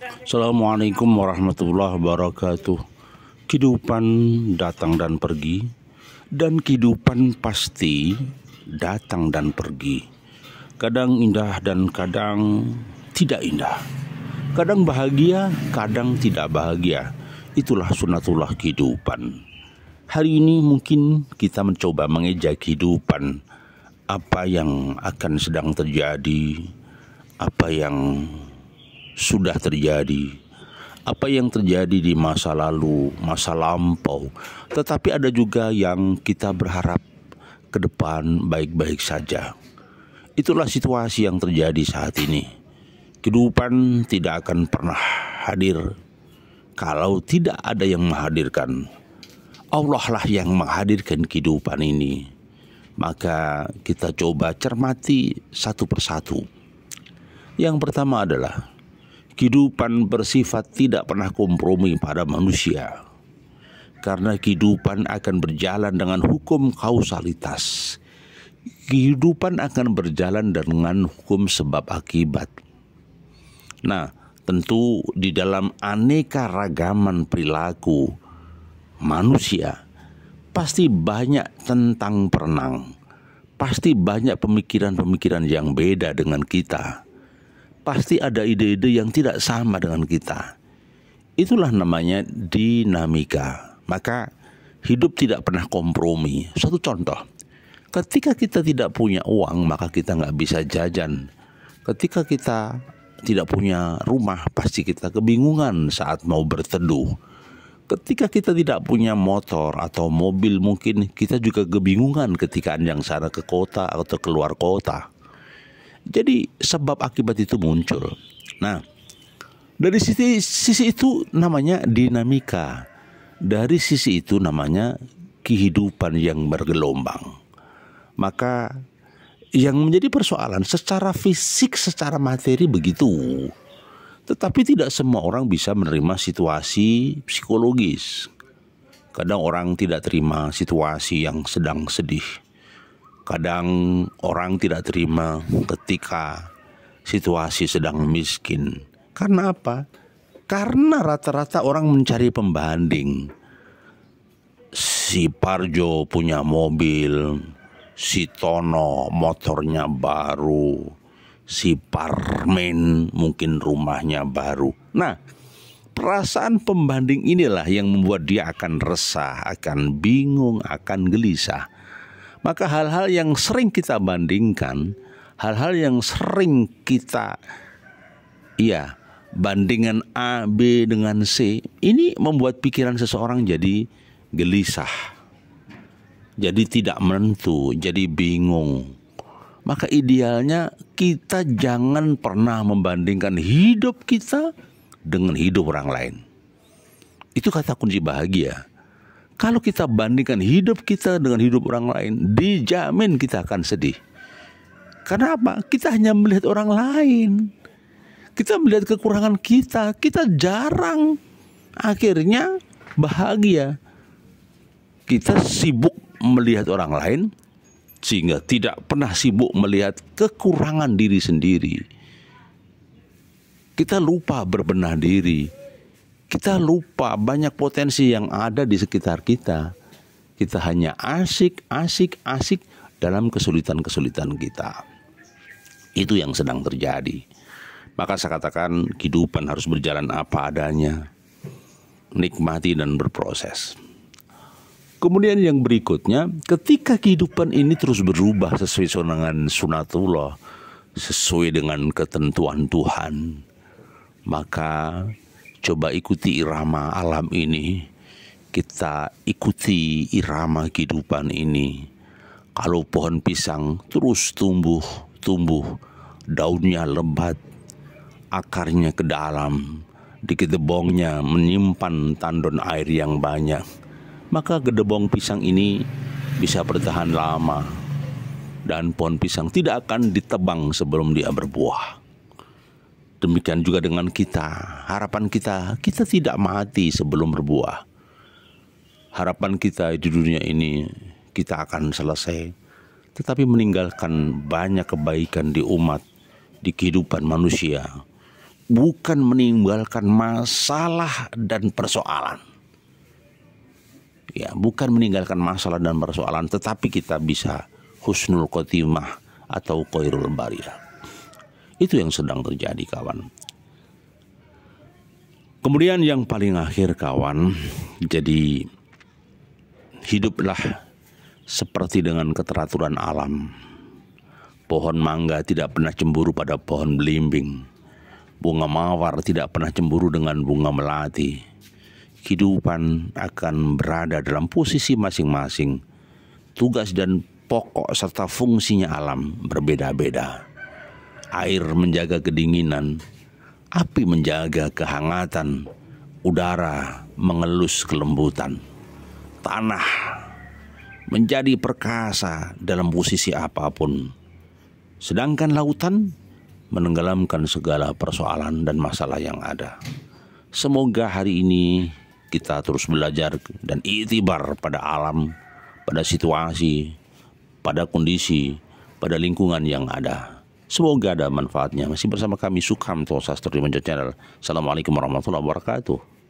Assalamualaikum warahmatullahi wabarakatuh. Kehidupan datang dan pergi, dan kehidupan pasti datang dan pergi. Kadang indah dan kadang tidak indah. Kadang bahagia, kadang tidak bahagia. Itulah sunatullah kehidupan. Hari ini mungkin kita mencoba mengejak kehidupan. Apa yang akan sedang terjadi, apa yang sudah terjadi, apa yang terjadi di masa lalu, masa lampau. Tetapi ada juga yang kita berharap ke depan baik-baik saja. Itulah situasi yang terjadi saat ini. Kehidupan tidak akan pernah hadir kalau tidak ada yang menghadirkan. Allah lah yang menghadirkan kehidupan ini. Maka kita coba cermati satu persatu. Yang pertama adalah kehidupan bersifat tidak pernah kompromi pada manusia. Karena kehidupan akan berjalan dengan hukum kausalitas. Kehidupan akan berjalan dengan hukum sebab akibat. Nah, tentu di dalam aneka ragaman perilaku manusia pasti banyak tentang perenang. Pasti banyak pemikiran-pemikiran yang beda dengan kita. Pasti ada ide-ide yang tidak sama dengan kita. Itulah namanya dinamika. Maka hidup tidak pernah kompromi. Satu contoh, ketika kita tidak punya uang, maka kita nggak bisa jajan. Ketika kita tidak punya rumah, pasti kita kebingungan saat mau berteduh. Ketika kita tidak punya motor atau mobil, mungkin kita juga kebingungan ketika anjang sana ke kota atau keluar kota. Jadi sebab akibat itu muncul. Nah, dari sisi itu namanya dinamika. Dari sisi itu namanya kehidupan yang bergelombang. Maka yang menjadi persoalan secara fisik, secara materi begitu. Tetapi tidak semua orang bisa menerima situasi psikologis. Kadang orang tidak terima situasi yang sedang sedih. Kadang orang tidak terima ketika situasi sedang miskin. Karena apa? Karena rata-rata orang mencari pembanding. Si Parjo punya mobil, si Tono motornya baru, si Parmen mungkin rumahnya baru. Nah, perasaan pembanding inilah yang membuat dia akan resah, akan bingung, akan gelisah. Maka hal-hal yang sering kita bandingkan, hal-hal yang sering kita bandingan A, B dengan C, ini membuat pikiran seseorang jadi gelisah, jadi tidak menentu, jadi bingung. Maka idealnya kita jangan pernah membandingkan hidup kita dengan hidup orang lain. Itu kata kunci bahagia. Kalau kita bandingkan hidup kita dengan hidup orang lain, dijamin kita akan sedih. Karena apa? Kita hanya melihat orang lain. Kita melihat kekurangan kita. Kita jarang akhirnya bahagia. Kita sibuk melihat orang lain, sehingga tidak pernah sibuk melihat kekurangan diri sendiri. Kita lupa berbenah diri. Kita lupa banyak potensi yang ada di sekitar kita. Kita hanya asik dalam kesulitan-kesulitan kita. Itu yang sedang terjadi. Maka saya katakan kehidupan harus berjalan apa adanya. Nikmati dan berproses. Kemudian yang berikutnya, ketika kehidupan ini terus berubah sesuai dengan sunatullah, sesuai dengan ketentuan Tuhan, maka coba ikuti irama alam ini. Kita ikuti irama kehidupan ini. Kalau pohon pisang terus tumbuh, daunnya lebat, akarnya ke dalam, di gedebongnya menyimpan tandon air yang banyak, maka gedebong pisang ini bisa bertahan lama. Dan pohon pisang tidak akan ditebang sebelum dia berbuah. Demikian juga dengan kita. Harapan kita tidak mati sebelum berbuah. Harapan kita di dunia ini kita akan selesai, tetapi meninggalkan banyak kebaikan di umat, di kehidupan manusia. bukan meninggalkan masalah dan persoalan. Ya, bukan meninggalkan masalah dan persoalan, tetapi kita bisa husnul khotimah atau khairul bariyah. Itu yang sedang terjadi, kawan. Kemudian yang paling akhir, kawan, jadi hiduplah seperti dengan keteraturan alam. Pohon mangga tidak pernah cemburu pada pohon belimbing. Bunga mawar tidak pernah cemburu dengan bunga melati. Kehidupan akan berada dalam posisi masing-masing. Tugas dan pokok serta fungsinya alam berbeda-beda. Air menjaga kedinginan, api menjaga kehangatan, udara mengelus kelembutan. Tanah menjadi perkasa dalam posisi apapun. Sedangkan lautan menenggelamkan segala persoalan dan masalah yang ada. Semoga hari ini kita terus belajar dan iktibar pada alam, pada situasi, pada kondisi, pada lingkungan yang ada. Semoga ada manfaatnya. Masih bersama kami Sukamto Sastro di Channel. Assalamualaikum warahmatullahi wabarakatuh.